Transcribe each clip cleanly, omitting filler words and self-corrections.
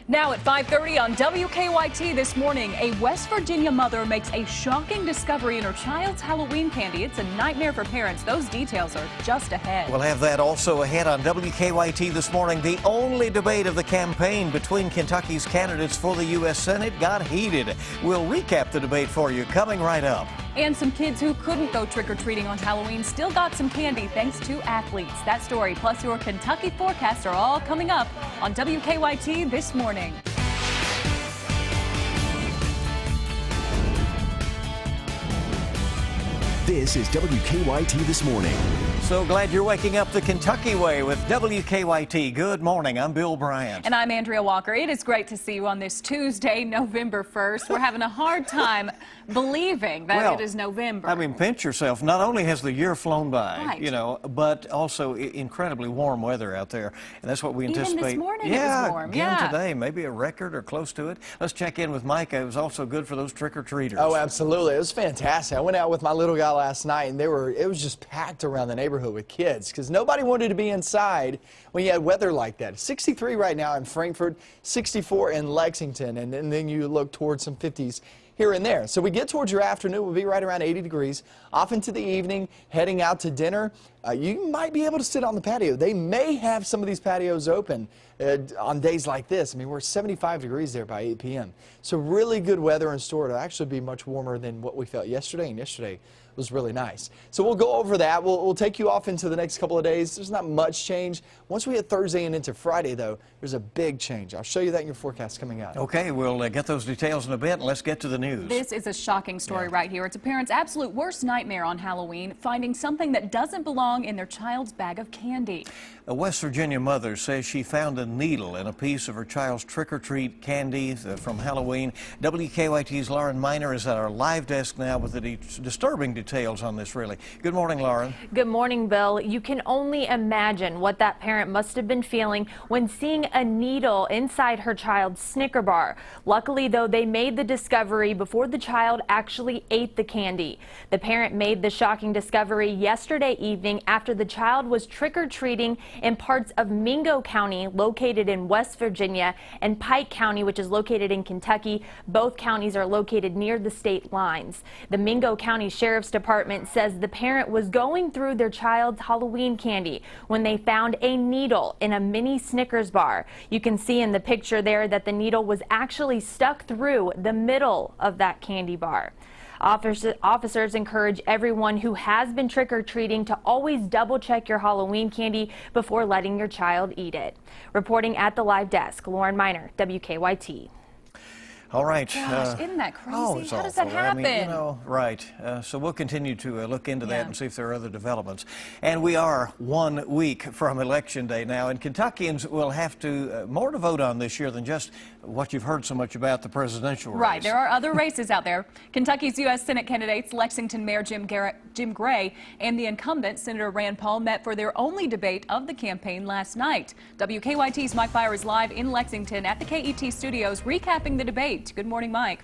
Now at 5:30 on WKYT this morning, a West Virginia mother makes a shocking discovery in her child's Halloween candy. It's a nightmare for parents. Those details are just ahead. We'll have that also ahead on WKYT this morning. The only debate of the campaign between Kentucky's candidates for the U.S. Senate got heated. We'll recap the debate for you coming right up. And some kids who couldn't go trick-or-treating on Halloween still got some candy thanks to athletes. That story plus your Kentucky forecast are all coming up on WKYT this morning. This is WKYT This Morning. So glad you're waking up the Kentucky way with WKYT. Good morning. I'm Bill Bryant. And I'm Andrea Walker. It is great to see you on this Tuesday, November 1st. We're having a hard time believing that it is November. I mean, pinch yourself. Not only has the year flown by, right, you know, but also incredibly warm weather out there. And that's what we anticipate. Even this morning it was warm. Again today, maybe a record or close to it. Let's check in with Micah. It was also good for those trick-or-treaters. Oh, absolutely. It was fantastic. I went out with my little guy last night, and it was just packed around the neighborhood with kids because nobody wanted to be inside when you had weather like that. 63 right now in Frankfort, 64 in Lexington, and then you look towards some 50s here and there. So we get towards your afternoon, we'll be right around 80 degrees. Off into the evening, heading out to dinner, you might be able to sit on the patio. They may have some of these patios open on days like this. I mean, we're 75 degrees there by 8 p.m. So really good weather in store. It'll actually be much warmer than what we felt yesterday, and yesterday was really nice. So we'll go over that. We'll take you off into the next couple of days. There's not much change. Once we hit Thursday and into Friday, though, there's a big change. I'll show you that in your forecast coming out. Okay, we'll get those details in a bit, and let's get to the news. This is a shocking story right here. It's a parent's absolute worst nightmare on Halloween, finding something that doesn't belong in their child's bag of candy. A West Virginia mother says she found a needle in a piece of her child's trick-or-treat candy from Halloween. WKYT's Lauren Miner is at our live desk now with the disturbing details on this, really. Good morning, Lauren. Good morning, Bill. You can only imagine what that parent must have been feeling when seeing a needle inside her child's Snicker bar. Luckily, though, they made the discovery before the child actually ate the candy. The parent made the shocking discovery yesterday evening after the child was trick-or-treating in parts of Mingo County, located in West Virginia, and Pike County, which is located in Kentucky. Both counties are located near the state lines. The Mingo County Sheriff's Department says the parent was going through their child's Halloween candy when they found a needle in a mini Snickers bar. You can see in the picture there that the needle was actually stuck through the middle of that candy bar. Officers encourage everyone who has been trick-or-treating to always double-check your Halloween candy before letting your child eat it. Reporting at the live desk, Lauren Miner, WKYT. All right. Gosh, isn't that crazy? Oh, it's How does awful. that happen? I mean, you know, right. So we'll continue to look into that and see if there are other developments. And we are 1 week from Election Day now, and Kentuckians will have to more to vote on this year than just what you've heard so much about, the presidential race. Right. There are other races out there. Kentucky's U.S. Senate candidates, Lexington Mayor Jim Gray and the incumbent, Senator Rand Paul, met for their only debate of the campaign last night. WKYT's Mike Byer is live in Lexington at the KET studios recapping the debate. Good morning, Mike.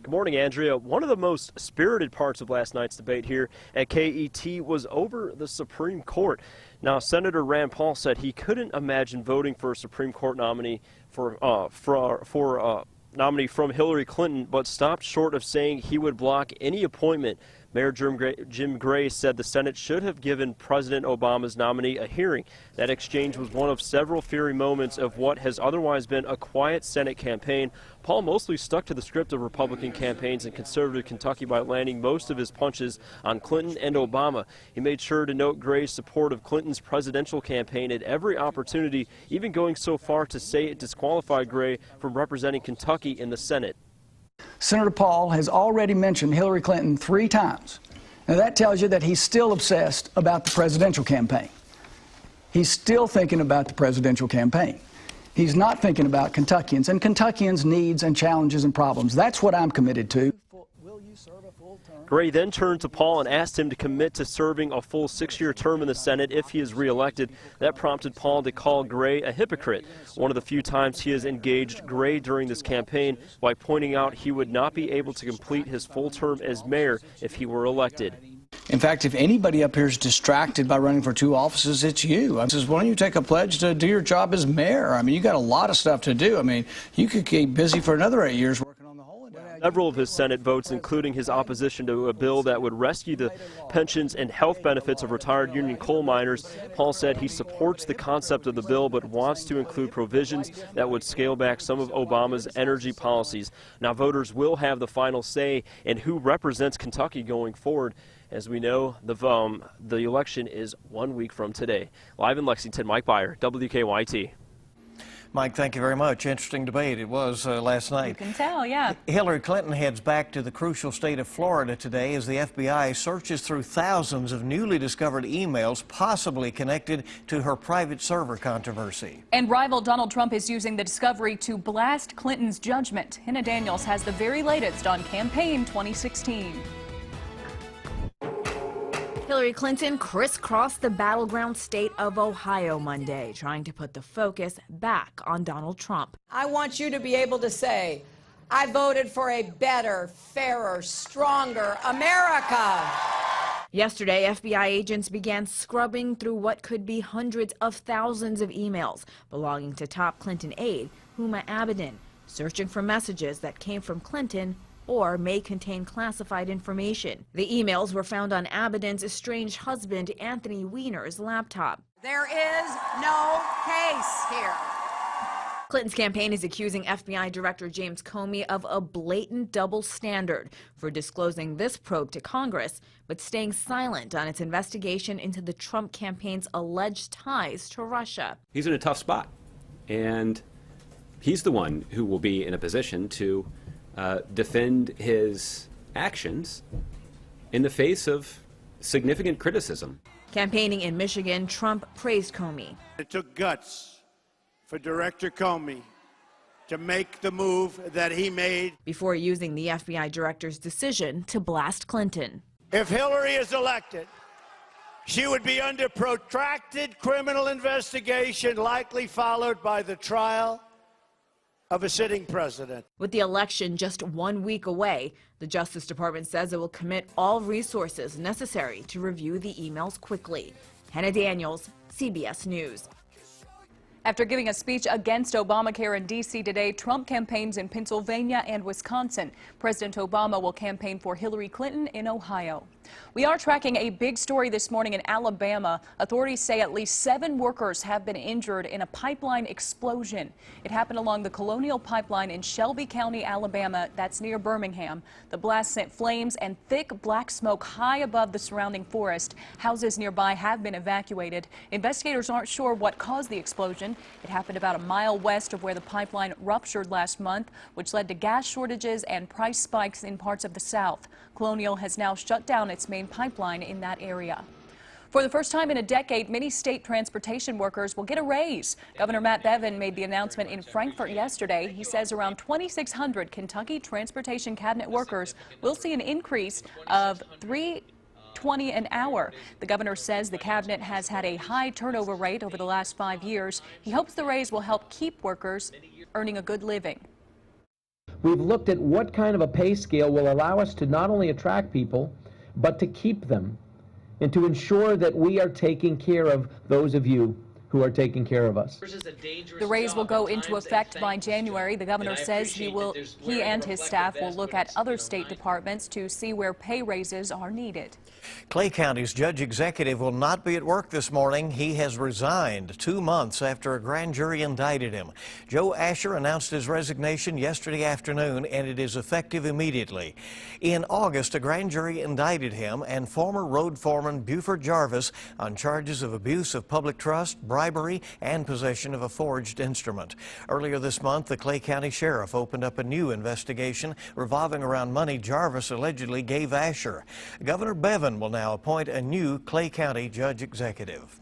Good morning, Andrea. One of the most spirited parts of last night's debate here at KET was over the Supreme Court. Now, Senator Rand Paul said he couldn't imagine voting for a Supreme Court nominee nominee from Hillary Clinton, but stopped short of saying he would block any appointment. Mayor Jim Gray said the Senate should have given President Obama's nominee a hearing. That exchange was one of several fiery moments of what has otherwise been a quiet Senate campaign. Paul mostly stuck to the script of Republican campaigns in conservative Kentucky by landing most of his punches on Clinton and Obama. He made sure to note Gray's support of Clinton's presidential campaign at every opportunity, even going so far to say it disqualified Gray from representing Kentucky in the Senate. Senator Paul has already mentioned Hillary Clinton 3 times. Now that tells you that he's still obsessed about the presidential campaign. He's still thinking about the presidential campaign. He's not thinking about Kentuckians and Kentuckians' needs and challenges and problems. That's what I'm committed to. Gray then turned to Paul and asked him to commit to serving a full 6-year term in the Senate if he is reelected. That prompted Paul to call Gray a hypocrite, one of the few times he has engaged Gray during this campaign by pointing out he would not be able to complete his full term as mayor if he were elected. In fact, if anybody up here is distracted by running for 2 offices, it's you. I says, why don't you take a pledge to do your job as mayor? I mean, you got a lot of stuff to do. I mean, you could keep busy for another 8 years working on the whole endeavor. Several of his Senate votes, including his opposition to a bill that would rescue the pensions and health benefits of retired union coal miners. Paul said he supports the concept of the bill, but wants to include provisions that would scale back some of Obama's energy policies. Now, voters will have the final say in who represents Kentucky going forward. As we know, the election is 1 week from today. Live in Lexington, Mike Byer, WKYT. Mike, thank you very much. Interesting debate it was last night. You can tell, yeah. Hillary Clinton heads back to the crucial state of Florida today as the FBI searches through thousands of newly discovered emails possibly connected to her private server controversy. And rival Donald Trump is using the discovery to blast Clinton's judgment. Hannah Daniels has the very latest on campaign 2016. Hillary Clinton crisscrossed the battleground state of Ohio Monday, trying to put the focus back on Donald Trump. I want you to be able to say, I voted for a better, fairer, stronger America. Yesterday, FBI agents began scrubbing through what could be hundreds of thousands of emails belonging to top Clinton aide Huma Abedin, searching for messages that came from Clinton or may contain classified information. The emails were found on Abedin's estranged husband, Anthony Weiner's laptop. There is no case here. Clinton's campaign is accusing FBI Director James Comey of a blatant double standard for disclosing this probe to Congress, but staying silent on its investigation into the Trump campaign's alleged ties to Russia. He's in a tough spot, and he's the one who will be in a position to defend his actions in the face of significant criticism. Campaigning in Michigan, Trump praised Comey. It took guts for Director Comey to make the move that he made Before using the FBI director's decision to blast Clinton. If Hillary is elected, she would be under protracted criminal investigation, likely followed by the trial of a sitting president. With the election just 1 week away, the Justice Department says it will commit all resources necessary to review the emails quickly. Hannah Daniels, CBS News. After giving a speech against Obamacare in D.C. today, Trump campaigns in Pennsylvania and Wisconsin. President Obama will campaign for Hillary Clinton in Ohio. We are tracking a big story this morning in Alabama. Authorities say at least 7 workers have been injured in a pipeline explosion. It happened along the Colonial Pipeline in Shelby County, Alabama. That's near Birmingham. The blast sent flames and thick black smoke high above the surrounding forest. Houses nearby have been evacuated. Investigators aren't sure what caused the explosion. It happened about a mile west of where the pipeline ruptured last month, which led to gas shortages and price spikes in parts of the South. Colonial has now shut down its main pipeline in that area. For the first time in a decade, many state transportation workers will get a raise. Governor Matt Bevin made the announcement in Frankfort yesterday. He says around 2,600 Kentucky transportation cabinet workers will see an increase of $3.20 an hour. The governor says the cabinet has had a high turnover rate over the last 5 years. He hopes the raise will help keep workers earning a good living. We've looked at what kind of a pay scale will allow us to not only attract people, but to keep them, and to ensure that we are taking care of those of you who are taking care of us. The raise will go into effect by January. The governor says he and his staff will look at other state departments to see where pay raises are needed. Clay County's judge executive will not be at work this morning. He has resigned 2 months after a grand jury indicted him. Joe Asher announced his resignation yesterday afternoon, and it is effective immediately. In August, a grand jury indicted him and former road foreman Buford Jarvis on charges of abuse of public trust, bribery, and possession of a forged instrument. Earlier this month, the Clay County Sheriff opened up a new investigation revolving around money Jarvis allegedly gave Asher. Governor Bevin will now appoint a new Clay County judge executive.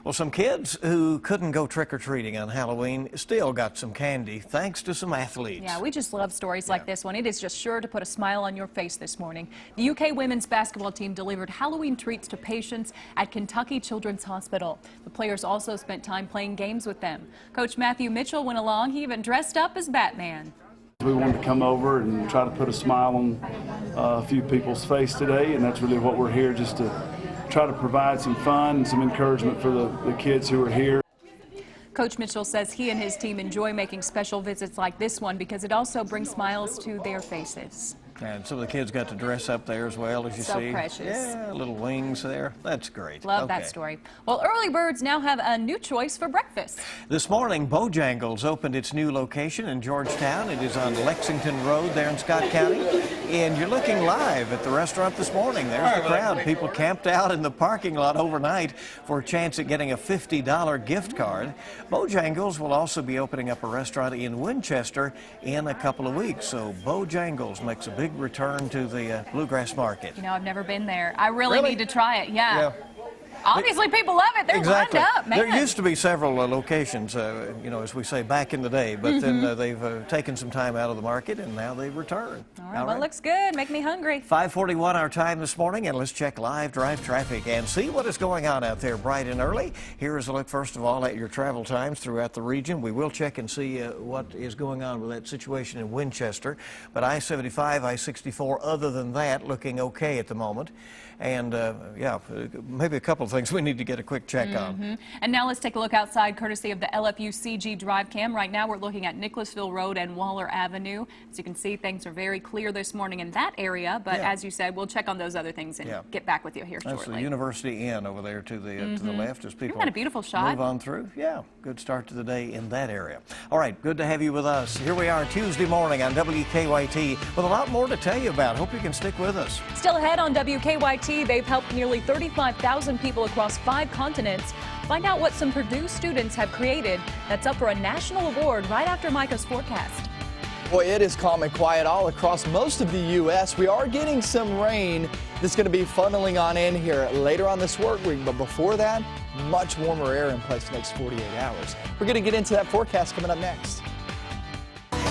Well, some kids who couldn't go trick-or-treating on Halloween still got some candy thanks to some athletes. Yeah, we just love stories like this one. It is just sure to put a smile on your face this morning. The UK women's basketball team delivered Halloween treats to patients at Kentucky Children's Hospital. The players also spent time playing games with them. Coach Matthew Mitchell went along. He even dressed up as Batman. We wanted to come over and try to put a smile on a few people's face today, and that's really what we're here, just to try to provide some fun and some encouragement for the kids who are here. Coach Mitchell says he and his team enjoy making special visits like this one because it also brings smiles to their faces. And some of the kids got to dress up there as well, as you see. So precious. Yeah, little wings there. That's great. Love that story. Well, early birds now have a new choice for breakfast. This morning, Bojangles opened its new location in Georgetown. It is on Lexington Road there in Scott County. And you're looking live at the restaurant this morning. There's the crowd. People camped out in the parking lot overnight for a chance at getting a $50 gift card. Bojangles will also be opening up a restaurant in Winchester in a couple of weeks. So Bojangles makes a big return to the Bluegrass Market. You know, I've never been there. I really need to try it. Yeah. Obviously, people love it. They're Exactly. lined up, man. There used to be several locations, you know, as we say, back in the day, but then they've taken some time out of the market, and now they've returned. All right, well, it looks good. Make me hungry. 5:41 our time this morning, and let's check live drive traffic and see what is going on out there bright and early. Here is a look, first of all, at your travel times throughout the region. We will check and see what is going on with that situation in Winchester, but I-75, I-64, other than that, looking okay at the moment. And yeah, maybe a couple of things we need to get a quick check on. And now let's take a look outside, courtesy of the LFU CG Drive Cam. Right now we're looking at Nicholasville Road and Waller Avenue. As you can see, things are very clear this morning in that area, but as you said, we'll check on those other things and get back with you here shortly. That's the University Inn over there to the left as people Isn't that a beautiful shot? move on through. Yeah, good start to the day in that area. All right, good to have you with us. Here we are Tuesday morning on WKYT with a lot more to tell you about. Hope you can stick with us. Still ahead on WKYT, they've helped nearly 35,000 people across 5 continents. Find out what some Purdue students have created that's up for a national award right after Micah's forecast. Boy, it is calm and quiet all across most of the U.S. We are getting some rain that's going to be funneling on in here later on this work week, but before that, much warmer air in place for the next 48 hours. We're going to get into that forecast coming up next.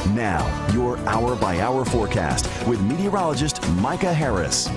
Now, your hour-by-hour forecast with meteorologist Micah Harris.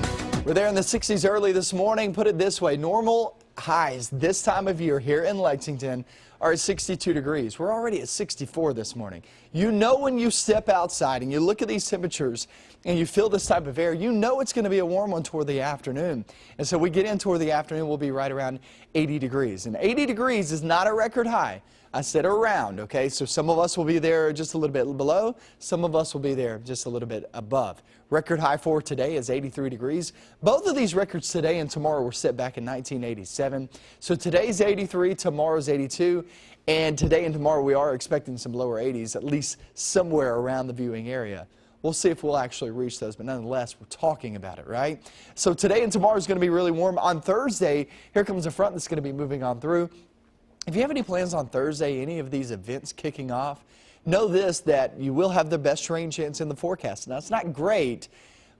We're there in the 60s early this morning. Put it this way, normal highs this time of year here in Lexington are at 62 degrees. We're already at 64 this morning. You know when you step outside and you look at these temperatures and you feel this type of air, you know it's going to be a warm one toward the afternoon. And so we get in toward the afternoon, we'll be right around 80 degrees. And 80 degrees is not a record high. I said around, okay? So some of us will be there just a little bit below. Some of us will be there just a little bit above. Record high for today is 83 degrees. Both of these records today and tomorrow were set back in 1987. So today's 83, tomorrow's 82. And today and tomorrow we are expecting some lower 80s, at least somewhere around the viewing area. We'll see if we'll actually reach those, but nonetheless, we're talking about it, right? So today and tomorrow is going to be really warm. On Thursday, here comes a front that's going to be moving on through. If you have any plans on Thursday, any of these events kicking off, know this, that you will have the best rain chance in the forecast. Now, it's not great,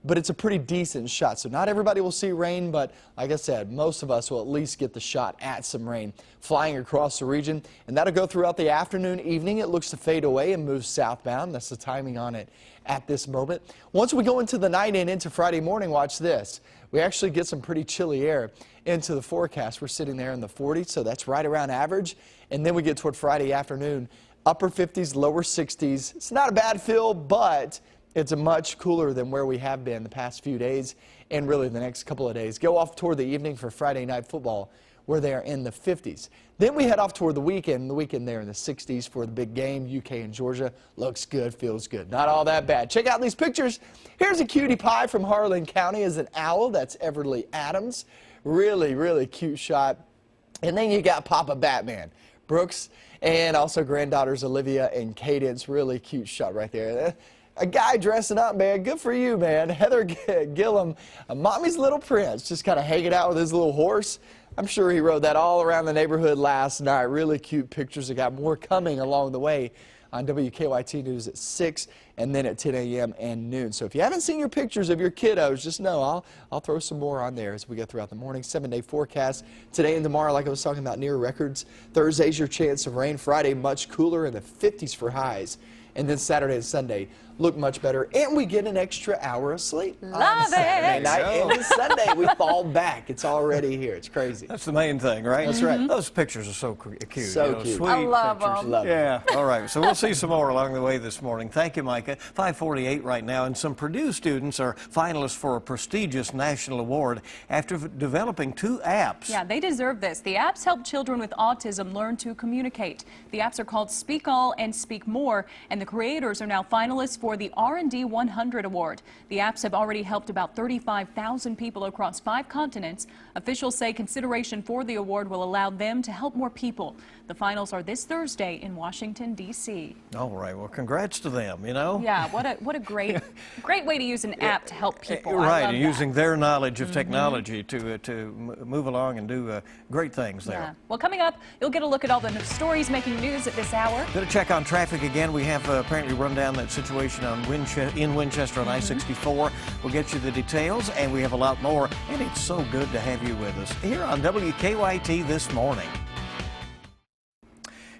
but it's a pretty decent shot. So not everybody will see rain, but like I said, most of us will at least get the shot at some rain flying across the region. And that'll go throughout the afternoon, evening. It looks to fade away and move southbound. That's the timing on it at this moment. Once we go into the night and into Friday morning, watch this. We actually get some pretty chilly air into the forecast. We're sitting there in the 40s, so that's right around average. And then we get toward Friday afternoon, upper 50s, lower 60s. It's not a bad feel, but it's a much cooler than where we have been the past few days and really the next couple of days. Go off toward the evening for Friday night football. We're there in the 50s. Then we head off toward the weekend there in the 60s for the big game, UK and Georgia. Looks good, feels good. Not all that bad. Check out these pictures. Here's a cutie pie from Harlan County as an owl. That's Everly Adams. Really, really cute shot. And then you got Papa Batman, Brooks, and also granddaughters Olivia and Cadence. Really cute shot right there. A guy dressing up, man. Good for you, man. Heather Gillum, Mommy's Little Prince, just kind of hanging out with his little horse. I'm sure he rode that all around the neighborhood last night. Really cute pictures. I got more coming along the way on WKYT News at 6 and then at 10 a.m. and noon. So if you haven't seen your pictures of your kiddos, just know I'll throw some more on there as we go throughout the morning. 7-day forecast. Today and tomorrow, like I was talking about, near records. Thursday's your chance of rain. Friday, much cooler in the 50s for highs. And then Saturday and Sunday look much better. And we get an extra hour of sleep. Love it. Saturday night. And then Sunday, we fall back. It's already here. It's crazy. That's the main thing, right? That's right. Those pictures are so cute. So cute. Sweet I love pictures. them. Love Yeah. All right. So we'll see some more along the way this morning. Thank you, Micah. 5:48 right now, and some Purdue students are finalists for a prestigious national award after developing 2 apps. Yeah, they deserve this. The apps help children with autism learn to communicate. The apps are called Speak All and Speak More, and the creators are now finalists for the R&D 100 award. The apps have already helped about 35,000 people across 5 continents. Officials say consideration for the award will allow them to help more people. The finals are this Thursday in Washington, D.C. All right. Well, congrats to them, you know. Yeah, what a great way to use an app to help people. Right, I love and that. using their knowledge of technology to move along and do great things there. Yeah. Well, coming up, you'll get a look at all the stories making news at this hour. Going to check on traffic again. We have apparently run down that situation on in Winchester on I-64. We'll get you the details, and we have a lot more. And it's so good to have you with us here on WKYT this morning.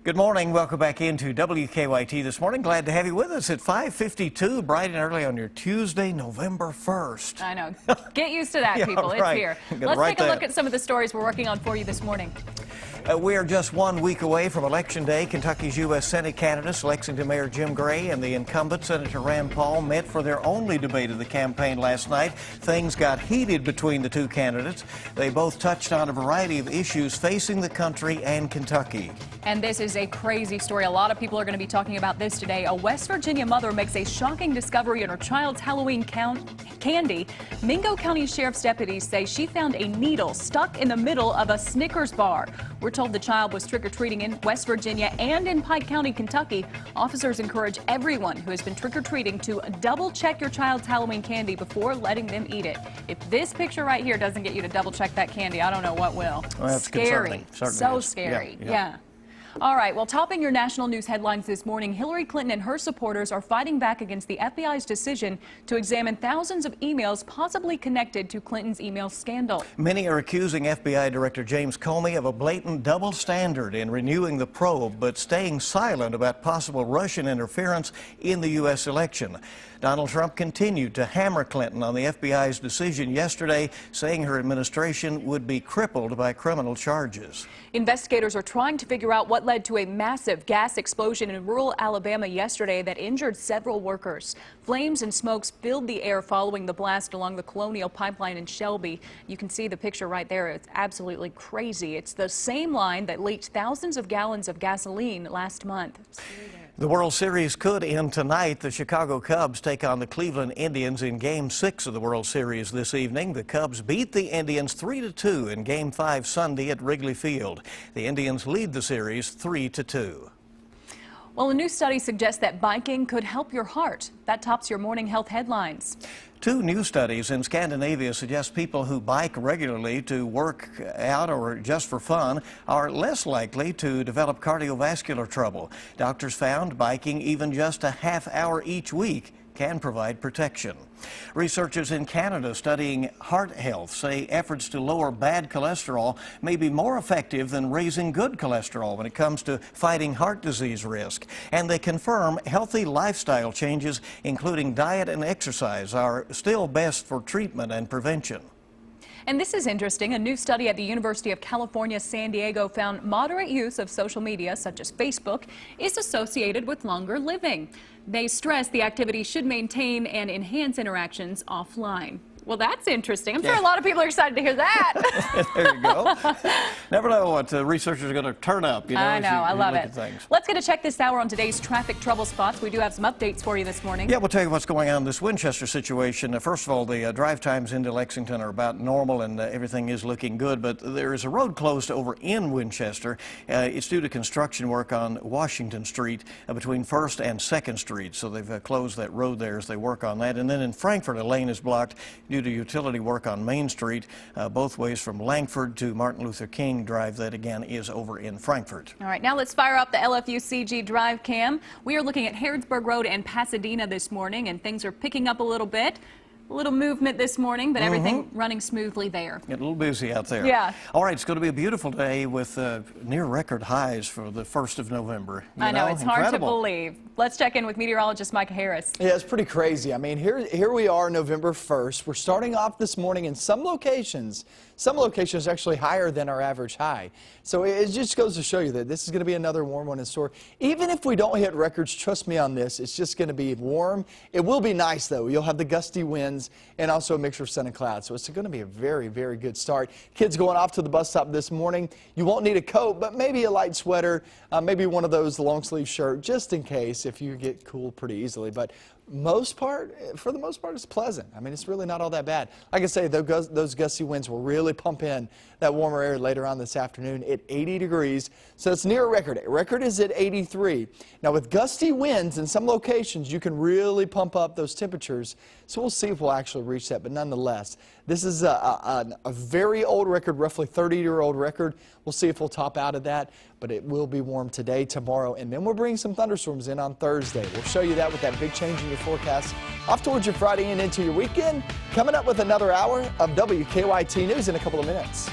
Good morning. Welcome back into WKYT this morning. Glad to have you with us at 5:52, bright and early on your Tuesday, November 1st. I know. Get used to that, Yeah, people. right. It's here. Gotta Let's take a look that. at some of the stories we're working on for you this morning. We are just 1 week away from Election Day. Kentucky's U.S. Senate candidates, Lexington Mayor Jim Gray and the incumbent Senator Rand Paul, met for their only debate of the campaign last night. Things got heated between the 2 candidates. They both touched on a variety of issues facing the country and Kentucky. And this is a crazy story. A lot of people are going to be talking about this today. A West Virginia mother makes a shocking discovery in her child's Halloween candy. Mingo County Sheriff's deputies say she found a needle stuck in the middle of a Snickers bar. We're told the child was trick-or-treating in West Virginia and in Pike County, Kentucky. Officers encourage everyone who has been trick-or-treating to double-check your child's Halloween candy before letting them eat it. If this picture right here doesn't get you to double-check that candy, I don't know what will. Well, that's scary. concerning. So is. scary. Yeah. Yeah. All right, well, topping your national news headlines this morning, Hillary Clinton and her supporters are fighting back against the FBI's decision to examine thousands of emails possibly connected to Clinton's email scandal. Many are accusing FBI Director James Comey of a blatant double standard in renewing the probe, but staying silent about possible Russian interference in the U.S. election. Donald Trump continued to hammer Clinton on the FBI's decision yesterday, saying her administration would be crippled by criminal charges. Investigators are trying to figure out what led to a massive gas explosion in rural Alabama yesterday that injured several workers. Flames and smokes filled the air following the blast along the Colonial Pipeline in Shelby. You can see the picture right there. It's absolutely crazy. It's the same line that leaked thousands of gallons of gasoline last month. The World Series could end tonight. The Chicago Cubs take on the Cleveland Indians in Game 6 of the World Series this evening. The Cubs beat the Indians 3-2 in Game 5 Sunday at Wrigley Field. The Indians lead the series 3-2. Well, a new study suggests that biking could help your heart. That tops your morning health headlines. 2 new studies in Scandinavia suggest people who bike regularly to work out or just for fun are less likely to develop cardiovascular trouble. Doctors found biking even just a half hour each week can provide protection. Researchers in Canada studying heart health say efforts to lower bad cholesterol may be more effective than raising good cholesterol when it comes to fighting heart disease risk. And they confirm healthy lifestyle changes, including diet and exercise, are still best for treatment and prevention. And this is interesting. A new study at the University of California, San Diego found moderate use of social media, such as Facebook, is associated with longer living. They stress the activity should maintain and enhance interactions offline. Well, that's interesting. I'm sure a lot of people are excited to hear that. There you go. Never know what researchers are going to turn up. You know, I know. I love it. Things. Let's get a check this hour on today's traffic trouble spots. We do have some updates for you this morning. Yeah, we'll tell you what's going on in this Winchester situation. First of all, the drive times into Lexington are about normal and everything is looking good, but there is a road closed over in Winchester. It's due to construction work on Washington Street between 1st and 2nd Street, so they've closed that road there as they work on that. And then in Frankfort, a lane is blocked due to utility work on Main Street, both ways from Langford to Martin Luther King Drive. That again is over in Frankfort. All right, now let's fire up the LFU-CG Drive Cam. We are looking at Harrodsburg Road and Pasadena this morning, and things are picking up a little bit. A little movement this morning, but everything running smoothly there. Get a little busy out there. Yeah. All right, it's going to be a beautiful day with near record highs for the 1st of November. I know, it's hard to Incredible. believe. Let's check in with meteorologist Micah Harris. Yeah, it's pretty crazy. I mean, here we are, November 1st. We're starting off this morning in some locations actually higher than our average high. So it just goes to show you that this is going to be another warm one in store. Even if we don't hit records, trust me on this, it's just going to be warm. It will be nice, though. You'll have the gusty winds and also a mixture of sun and clouds. So it's going to be a very, very good start. Kids going off to the bus stop this morning, you won't need a coat, but maybe a light sweater, maybe one of those long sleeve shirt, just in case if you get cool pretty easily. But for the most part, it's pleasant. I mean, it's really not all that bad. Like I say, those gusty winds will really pump in that warmer air later on this afternoon at 80 degrees. So it's near a record. Record is at 83. Now, with gusty winds in some locations, you can really pump up those temperatures. So we'll see if we'll actually reach that. But nonetheless, this is a very old record, roughly 30-year-old record. We'll see if we'll top out of that. But it will be warm today, tomorrow, and then we'll bring some thunderstorms in on Thursday. We'll show you that with that big change in your forecast. Off towards your Friday and into your weekend. Coming up with another hour of WKYT News in a couple of minutes.